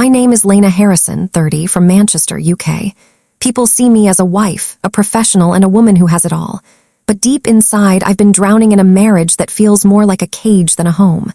My name is Lena Harrison, 30, from Manchester, UK. People see me as a wife, a professional, and a woman who has it all. But deep inside, I've been drowning in a marriage that feels more like a cage than a home.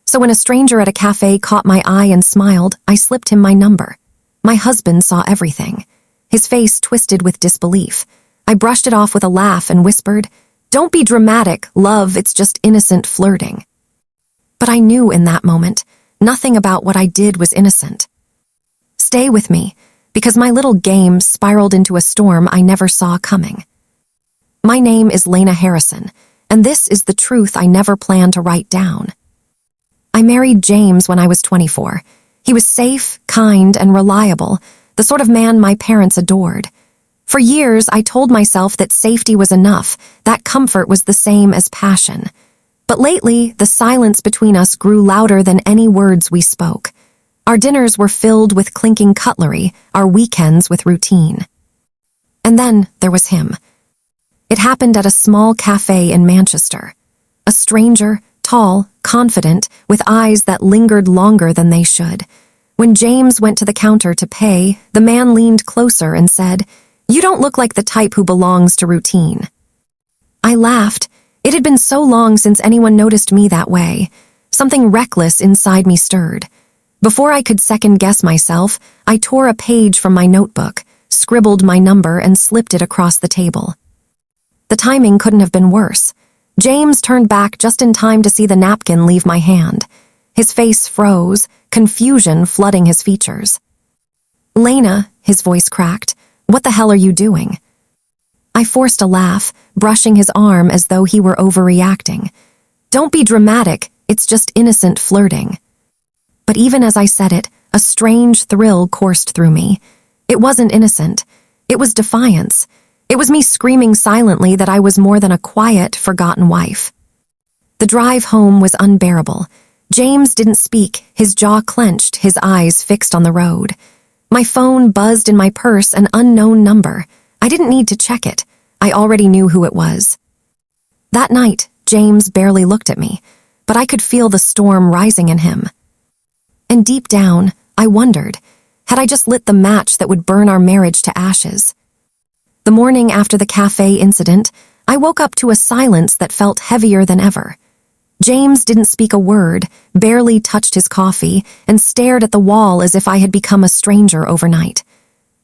So when a stranger at a cafe caught my eye and smiled, I slipped him my number. My husband saw everything. His face twisted with disbelief. I brushed it off with a laugh and whispered, "Don't be dramatic, love, it's just innocent flirting." But I knew in that moment, nothing about what I did was innocent. Stay with me, because my little game spiraled into a storm I never saw coming. My name is Lena Harrison, and this is the truth I never planned to write down. I married James when I was 24. He was safe, kind, and reliable, the sort of man my parents adored. For years, I told myself that safety was enough, that comfort was the same as passion. But lately, the silence between us grew louder than any words we spoke. Our dinners were filled with clinking cutlery, our weekends with routine. And then there was him. It happened at a small cafe in Manchester. A stranger, tall, confident, with eyes that lingered longer than they should. When James went to the counter to pay, the man leaned closer and said, "You don't look like the type who belongs to routine." I laughed. It had been so long since anyone noticed me that way. Something reckless inside me stirred. Before I could second-guess myself, I tore a page from my notebook, scribbled my number, and slipped it across the table. The timing couldn't have been worse. James turned back just in time to see the napkin leave my hand. His face froze, confusion flooding his features. "Lena," his voice cracked, "what the hell are you doing?" I forced a laugh, brushing his arm as though he were overreacting. "Don't be dramatic, it's just innocent flirting." But even as I said it, a strange thrill coursed through me. It wasn't innocent. It was defiance. It was me screaming silently that I was more than a quiet, forgotten wife. The drive home was unbearable. James didn't speak, his jaw clenched, his eyes fixed on the road. My phone buzzed in my purse, an unknown number. I didn't need to check it. I already knew who it was. That night, James barely looked at me, but I could feel the storm rising in him. And deep down, I wondered, had I just lit the match that would burn our marriage to ashes? The morning after the cafe incident, I woke up to a silence that felt heavier than ever. James didn't speak a word, barely touched his coffee, and stared at the wall as if I had become a stranger overnight.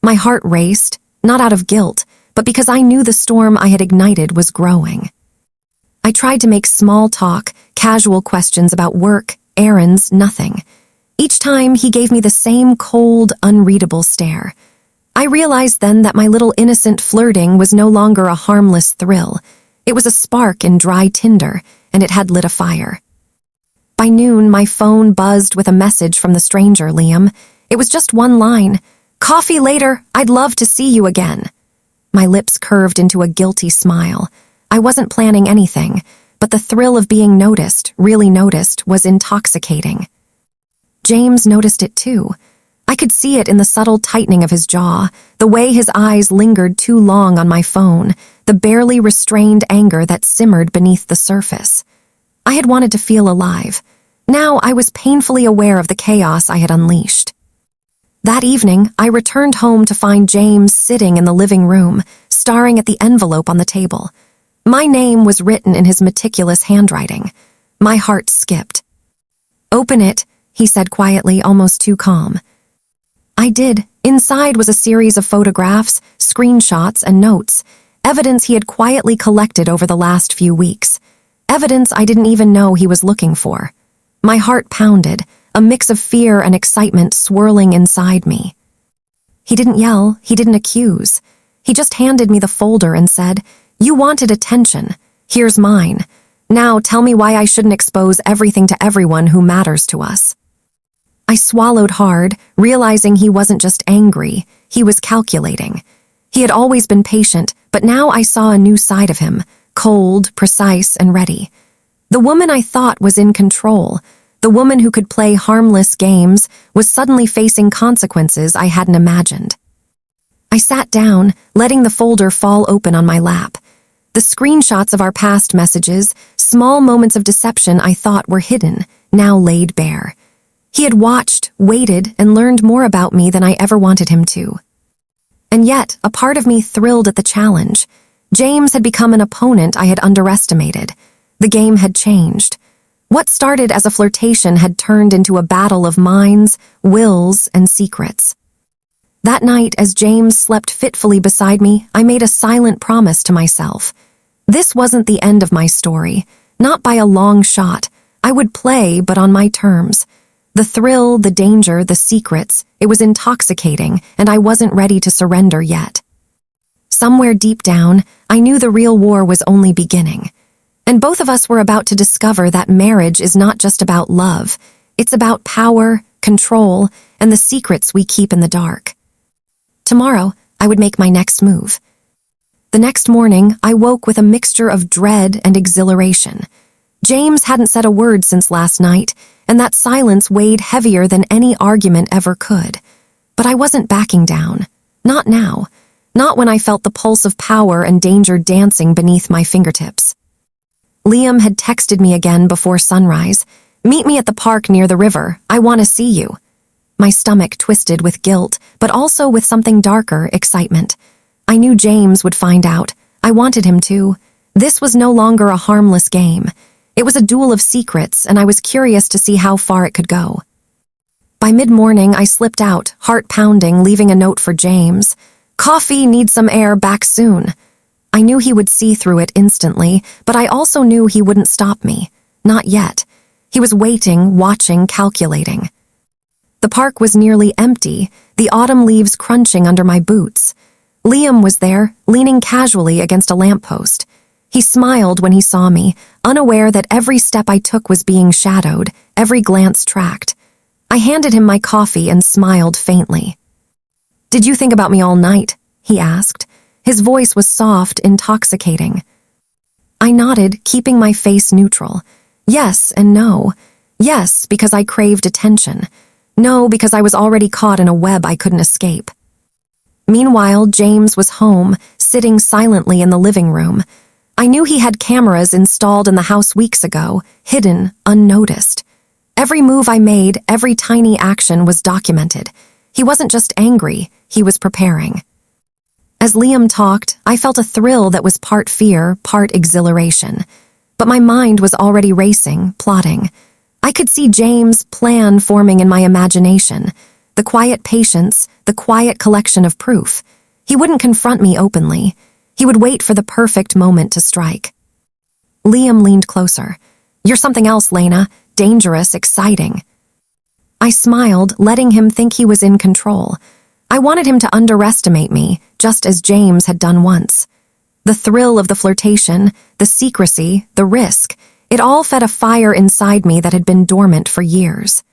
My heart raced, not out of guilt, but because I knew the storm I had ignited was growing. I tried to make small talk, casual questions about work, errands, nothing. Each time, he gave me the same cold, unreadable stare. I realized then that my little innocent flirting was no longer a harmless thrill. It was a spark in dry tinder, and it had lit a fire. By noon, my phone buzzed with a message from the stranger, Liam. It was just one line. "Coffee later, I'd love to see you again." My lips curved into a guilty smile. I wasn't planning anything, but the thrill of being noticed, really noticed, was intoxicating. James noticed it too. I could see it in the subtle tightening of his jaw, the way his eyes lingered too long on my phone, the barely restrained anger that simmered beneath the surface. I had wanted to feel alive. Now I was painfully aware of the chaos I had unleashed. That evening, I returned home to find James sitting in the living room, staring at the envelope on the table. My name was written in his meticulous handwriting. My heart skipped. "Open it," he said quietly, almost too calm. I did. Inside was a series of photographs, screenshots, and notes, evidence he had quietly collected over the last few weeks. Evidence I didn't even know he was looking for. My heart pounded, a mix of fear and excitement swirling inside me. He didn't yell, he didn't accuse. He just handed me the folder and said, "You wanted attention. Here's mine. Now tell me why I shouldn't expose everything to everyone who matters to us." I swallowed hard, realizing he wasn't just angry, he was calculating. He had always been patient, but now I saw a new side of him, cold, precise, and ready. The woman I thought was in control, the woman who could play harmless games, was suddenly facing consequences I hadn't imagined. I sat down, letting the folder fall open on my lap. The screenshots of our past messages, small moments of deception I thought were hidden, now laid bare. He had watched, waited, and learned more about me than I ever wanted him to. And yet, a part of me thrilled at the challenge. James had become an opponent I had underestimated. The game had changed. What started as a flirtation had turned into a battle of minds, wills, and secrets. That night, as James slept fitfully beside me, I made a silent promise to myself. This wasn't the end of my story. Not by a long shot. I would play, but on my terms. The thrill, the danger, the secrets, it was intoxicating, and I wasn't ready to surrender yet. Somewhere deep down, I knew the real war was only beginning. And both of us were about to discover that marriage is not just about love. It's about power, control, and the secrets we keep in the dark. Tomorrow, I would make my next move. The next morning, I woke with a mixture of dread and exhilaration. James hadn't said a word since last night, and that silence weighed heavier than any argument ever could. But I wasn't backing down. Not now. Not when I felt the pulse of power and danger dancing beneath my fingertips. Liam had texted me again before sunrise. "Meet me at the park near the river. I want to see you." My stomach twisted with guilt, but also with something darker, excitement. I knew James would find out. I wanted him to. This was no longer a harmless game. It was a duel of secrets, and I was curious to see how far it could go. By mid-morning, I slipped out, heart pounding, leaving a note for James. "Coffee, need some air, back soon." I knew he would see through it instantly, but I also knew he wouldn't stop me. Not yet. He was waiting, watching, calculating. The park was nearly empty, the autumn leaves crunching under my boots. Liam was there, leaning casually against a lamppost. He smiled when he saw me, unaware that every step I took was being shadowed, every glance tracked. I handed him my coffee and smiled faintly. "Did you think about me all night?" he asked. His voice was soft, intoxicating. I nodded, keeping my face neutral. Yes and no. Yes, because I craved attention. No, because I was already caught in a web I couldn't escape. Meanwhile, James was home, sitting silently in the living room. I knew he had cameras installed in the house weeks ago, hidden, unnoticed. Every move I made, every tiny action was documented. He wasn't just angry, he was preparing. As Liam talked, I felt a thrill that was part fear, part exhilaration. But my mind was already racing, plotting. I could see James' plan forming in my imagination. The quiet patience, the quiet collection of proof. He wouldn't confront me openly. He would wait for the perfect moment to strike. Liam leaned closer. "You're something else, Lena. Dangerous, exciting." I smiled, letting him think he was in control. I wanted him to underestimate me, just as James had done once. The thrill of the flirtation, the secrecy, the risk, it all fed a fire inside me that had been dormant for years.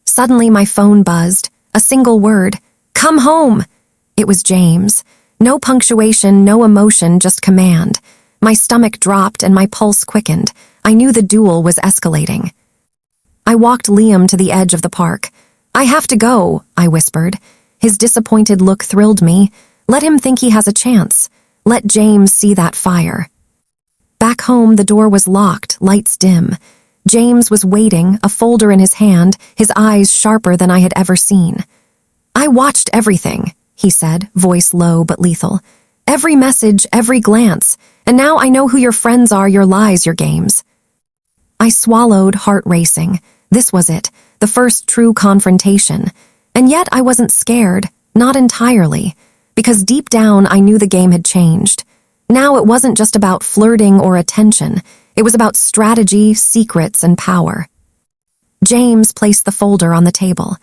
Suddenly my phone buzzed, a single word, "Come home!" It was James. No punctuation, no emotion, just command. My stomach dropped and my pulse quickened. I knew the duel was escalating. I walked Liam to the edge of the park. "I have to go," I whispered. His disappointed look thrilled me. Let him think he has a chance. Let James see that fire. Back home, the door was locked, lights dim. James was waiting, a folder in his hand, his eyes sharper than I had ever seen. "I watched everything," he said, voice low but lethal. "Every message, every glance, and now I know who your friends are, your lies, your games." I swallowed, heart racing. This was it, the first true confrontation. And yet I wasn't scared, not entirely, because deep down I knew the game had changed. Now it wasn't just about flirting or attention. It was about strategy, secrets, and power. James placed the folder on the table.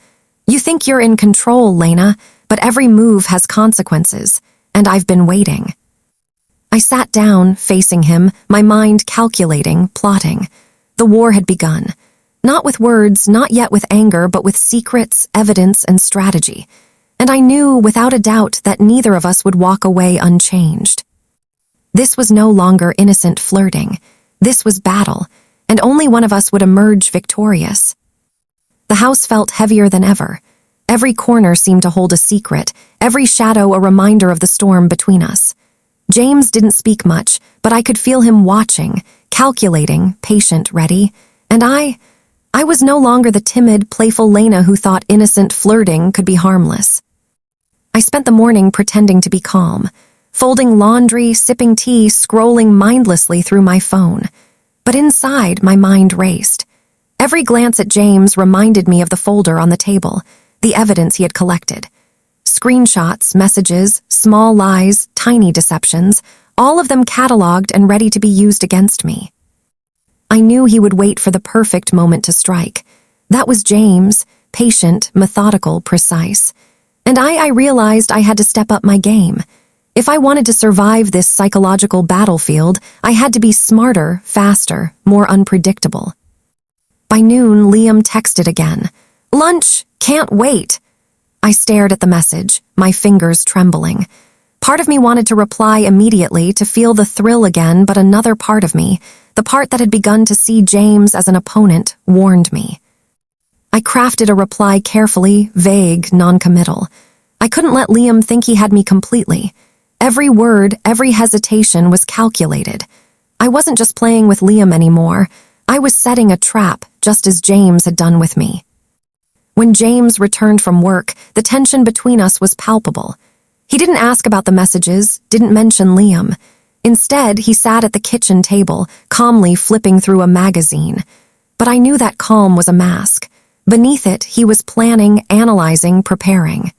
"You think you're in control, Lena, but every move has consequences, and I've been waiting." I sat down, facing him, my mind calculating, plotting. The war had begun. Not with words, not yet with anger, but with secrets, evidence, and strategy. And I knew, without a doubt, that neither of us would walk away unchanged. This was no longer innocent flirting. This was battle, and only one of us would emerge victorious. The house felt heavier than ever. Every corner seemed to hold a secret, every shadow a reminder of the storm between us. James didn't speak much, but I could feel him watching, calculating, patient, ready. And I I was no longer the timid, playful Lena who thought innocent flirting could be harmless. I spent the morning pretending to be calm, folding laundry, sipping tea, scrolling mindlessly through my phone. But inside, my mind raced. Every glance at James reminded me of the folder on the table, the evidence he had collected. Screenshots, messages, small lies, tiny deceptions, all of them cataloged and ready to be used against me. I knew he would wait for the perfect moment to strike. That was James, patient, methodical, precise. And I realized I had to step up my game. If I wanted to survive this psychological battlefield, I had to be smarter, faster, more unpredictable. By noon, Liam texted again. "Lunch, can't wait." I stared at the message, my fingers trembling. Part of me wanted to reply immediately to feel the thrill again, but another part of me, the part that had begun to see James as an opponent, warned me. I crafted a reply carefully, vague, non-committal. I couldn't let Liam think he had me completely. Every word, every hesitation was calculated. I wasn't just playing with Liam anymore. I was setting a trap, just as James had done with me. When James returned from work, the tension between us was palpable. He didn't ask about the messages, didn't mention Liam. Instead, he sat at the kitchen table, calmly flipping through a magazine. But I knew that calm was a mask. Beneath it, he was planning, analyzing, preparing.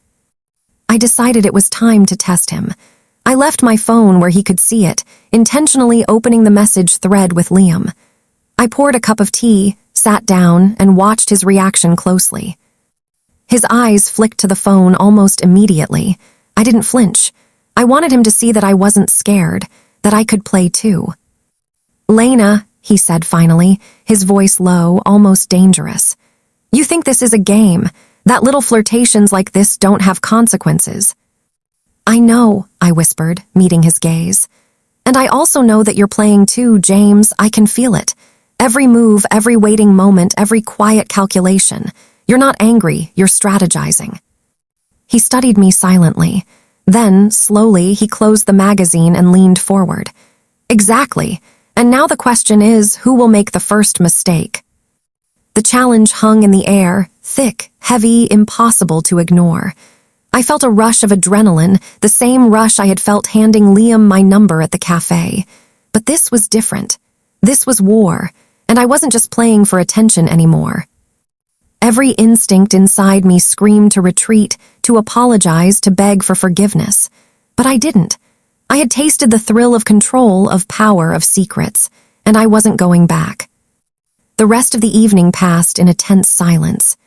I decided it was time to test him. I left my phone where he could see it, intentionally opening the message thread with Liam. I poured a cup of tea, sat down, and watched his reaction closely. His eyes flicked to the phone almost immediately. I didn't flinch. I wanted him to see that I wasn't scared, that I could play too. "Lena," he said finally, his voice low, almost dangerous. "You think this is a game, that little flirtations like this don't have consequences." "I know," I whispered, meeting his gaze. "And I also know that you're playing too, James. I can feel it. Every move, every waiting moment, every quiet calculation. You're not angry, you're strategizing." He studied me silently. Then, slowly, he closed the magazine and leaned forward. "Exactly. And now the question is, who will make the first mistake?" The challenge hung in the air, thick, heavy, impossible to ignore. I felt a rush of adrenaline, the same rush I had felt handing Liam my number at the cafe. But this was different. This was war, and I wasn't just playing for attention anymore. Every instinct inside me screamed to retreat, to apologize, to beg for forgiveness. But I didn't. I had tasted the thrill of control, of power, of secrets, and I wasn't going back. The rest of the evening passed in a tense silence.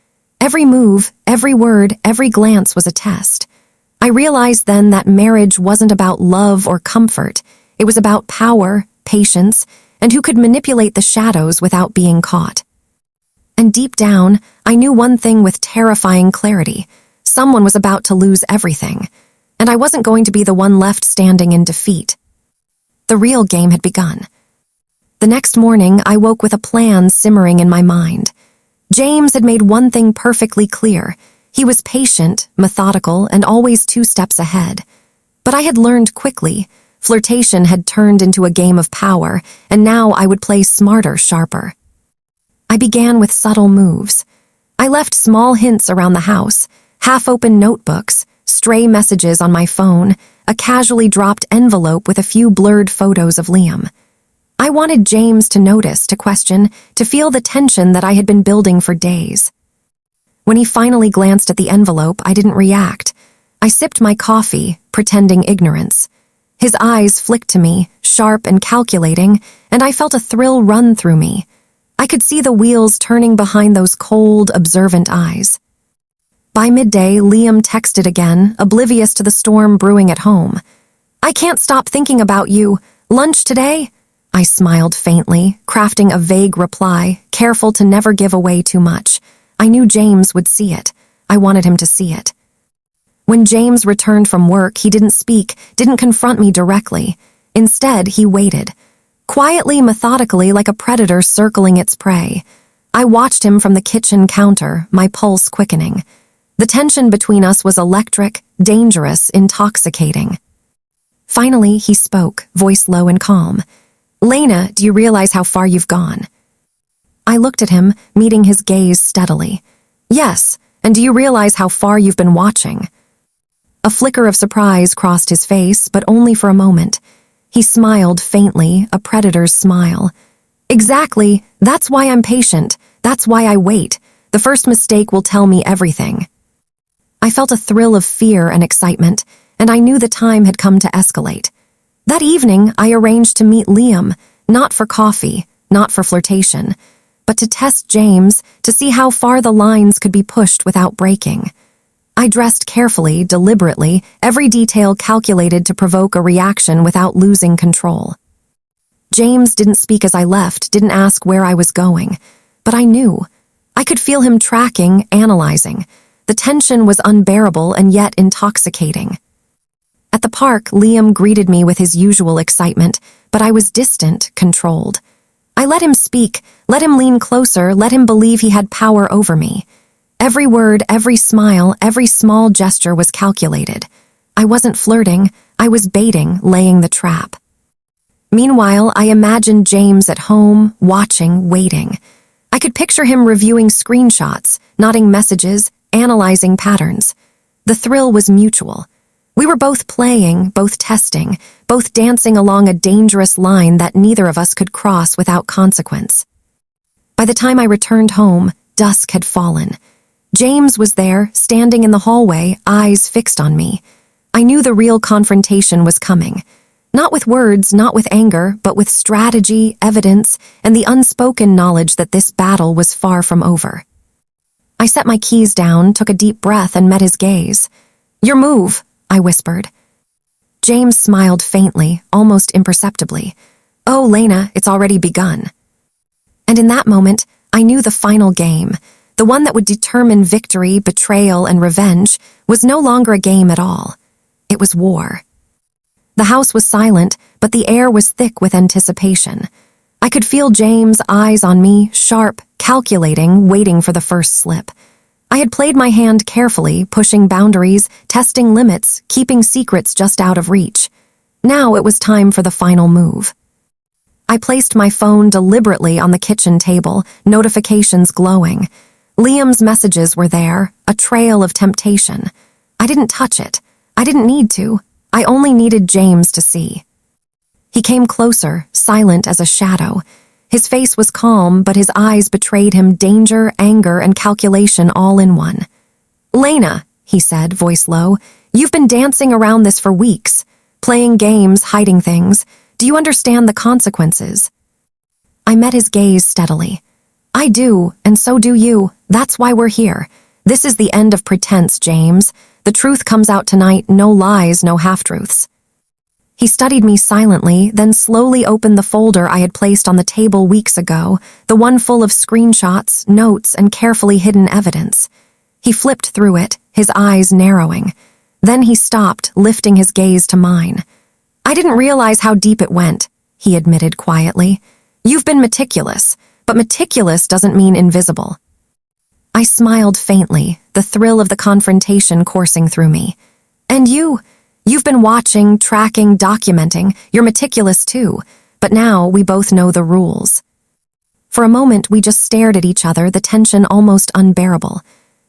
Every move, every word, every glance was a test. I realized then that marriage wasn't about love or comfort. It was about power, patience, and who could manipulate the shadows without being caught. And deep down, I knew one thing with terrifying clarity. Someone was about to lose everything, and I wasn't going to be the one left standing in defeat. The real game had begun. The next morning, I woke with a plan simmering in my mind. James had made one thing perfectly clear. He was patient, methodical, and always 2 steps ahead. But I had learned quickly. Flirtation had turned into a game of power, and now I would play smarter, sharper. I began with subtle moves. I left small hints around the house, half-open notebooks, stray messages on my phone, a casually dropped envelope with a few blurred photos of Liam. I wanted James to notice, to question, to feel the tension that I had been building for days. When he finally glanced at the envelope, I didn't react. I sipped my coffee, pretending ignorance. His eyes flicked to me, sharp and calculating, and I felt a thrill run through me. I could see the wheels turning behind those cold, observant eyes. By midday, Liam texted again, oblivious to the storm brewing at home. "I can't stop thinking about you. Lunch today?" I smiled faintly, crafting a vague reply, careful to never give away too much. I knew James would see it. I wanted him to see it. When James returned from work, he didn't speak, didn't confront me directly. Instead, he waited. Quietly, methodically, like a predator circling its prey. I watched him from the kitchen counter, my pulse quickening. The tension between us was electric, dangerous, intoxicating. Finally, he spoke, voice low and calm. "Lena, do you realize how far you've gone?" I looked at him, meeting his gaze steadily. Yes, and do you realize how far you've been watching? A flicker of surprise crossed his face, but only for a moment. He smiled faintly, a predator's smile. Exactly, that's why I'm patient. That's why I wait. The first mistake will tell me everything. I felt a thrill of fear and excitement, and I knew the time had come to escalate. That evening, I arranged to meet Liam, not for coffee, not for flirtation, but to test James, to see how far the lines could be pushed without breaking. I dressed carefully, deliberately, every detail calculated to provoke a reaction without losing control. James didn't speak as I left, didn't ask where I was going, but I knew. I could feel him tracking, analyzing. The tension was unbearable and yet intoxicating. At the park, Liam greeted me with his usual excitement, but I was distant, controlled. I let him speak, let him lean closer, let him believe he had power over me. Every word, every smile, every small gesture was calculated. I wasn't flirting, I was baiting, laying the trap. Meanwhile, I imagined James at home, watching, waiting. I could picture him reviewing screenshots, nodding messages, analyzing patterns. The thrill was mutual. We were both playing, both testing, both dancing along a dangerous line that neither of us could cross without consequence. By the time I returned home, dusk had fallen. James was there, standing in the hallway, eyes fixed on me. I knew the real confrontation was coming. Not with words, not with anger, but with strategy, evidence, and the unspoken knowledge that this battle was far from over. I set my keys down, took a deep breath, and met his gaze. "Your move," I whispered. James smiled faintly, almost imperceptibly. "Oh, Lena, it's already begun." And in that moment, I knew the final game, the one that would determine victory, betrayal, and revenge, was no longer a game at all. It was war. The house was silent, but the air was thick with anticipation. I could feel James' eyes on me, sharp, calculating, waiting for the first slip. I had played my hand carefully, pushing boundaries, testing limits, keeping secrets just out of reach. Now it was time for the final move. I placed my phone deliberately on the kitchen table, notifications glowing. Liam's messages were there, a trail of temptation. I didn't touch it. I didn't need to. I only needed James to see. He came closer, silent as a shadow. His face was calm, but his eyes betrayed him danger, anger, and calculation all in one. "Lena," he said, voice low, "you've been dancing around this for weeks, playing games, hiding things. Do you understand the consequences?" I met his gaze steadily. "I do, and so do you. That's why we're here. This is the end of pretense, James. The truth comes out tonight, no lies, no half-truths." He studied me silently, then slowly opened the folder I had placed on the table weeks ago, the one full of screenshots, notes, and carefully hidden evidence. He flipped through it, his eyes narrowing. Then he stopped, lifting his gaze to mine. "I didn't realize how deep it went," he admitted quietly. "You've been meticulous, but meticulous doesn't mean invisible." I smiled faintly, the thrill of the confrontation coursing through me. "And you've been watching, tracking, documenting. You're meticulous too, but now we both know the rules." For a moment, we just stared at each other, the tension almost unbearable.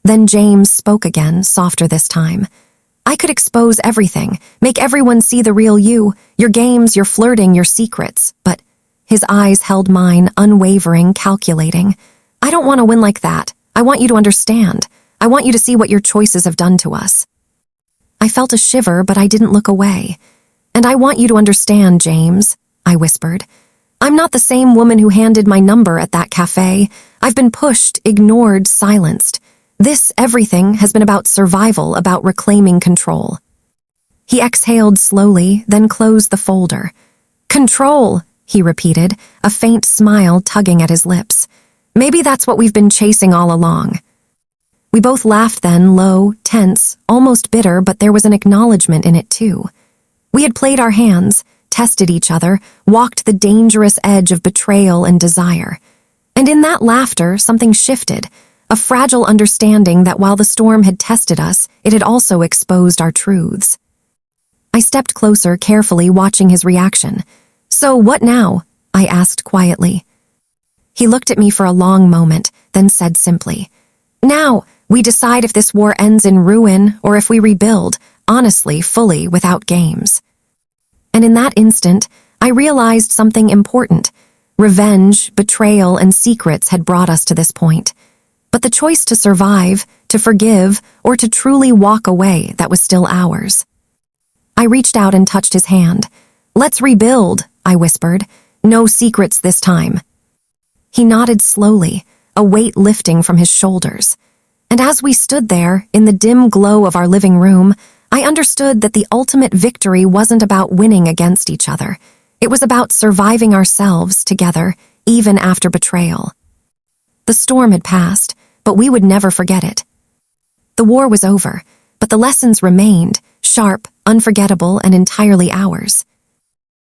Then James spoke again, softer this time. "I could expose everything, make everyone see the real you, your games, your flirting, your secrets, but..." His eyes held mine, unwavering, calculating. "I don't want to win like that. I want you to understand. I want you to see what your choices have done to us." I felt a shiver, but I didn't look away. "And I want you to understand, James," I whispered. "I'm not the same woman who handed my number at that cafe. I've been pushed, ignored, silenced. This everything has been about survival, about reclaiming control." He exhaled slowly, then closed the folder. "Control," he repeated, a faint smile tugging at his lips. "Maybe that's what we've been chasing all along." We both laughed then, low, tense, almost bitter, but there was an acknowledgement in it too. We had played our hands, tested each other, walked the dangerous edge of betrayal and desire. And in that laughter, something shifted, a fragile understanding that while the storm had tested us, it had also exposed our truths. I stepped closer, carefully watching his reaction. "So what now?" I asked quietly. He looked at me for a long moment, then said simply, "Now, we decide if this war ends in ruin or if we rebuild, honestly, fully, without games." And in that instant, I realized something important. Revenge, betrayal, and secrets had brought us to this point. But the choice to survive, to forgive, or to truly walk away, that was still ours. I reached out and touched his hand. "Let's rebuild," I whispered. "No secrets this time." He nodded slowly, a weight lifting from his shoulders. And as we stood there, in the dim glow of our living room, I understood that the ultimate victory wasn't about winning against each other. It was about surviving ourselves together, even after betrayal. The storm had passed, but we would never forget it. The war was over, but the lessons remained, sharp, unforgettable, and entirely ours.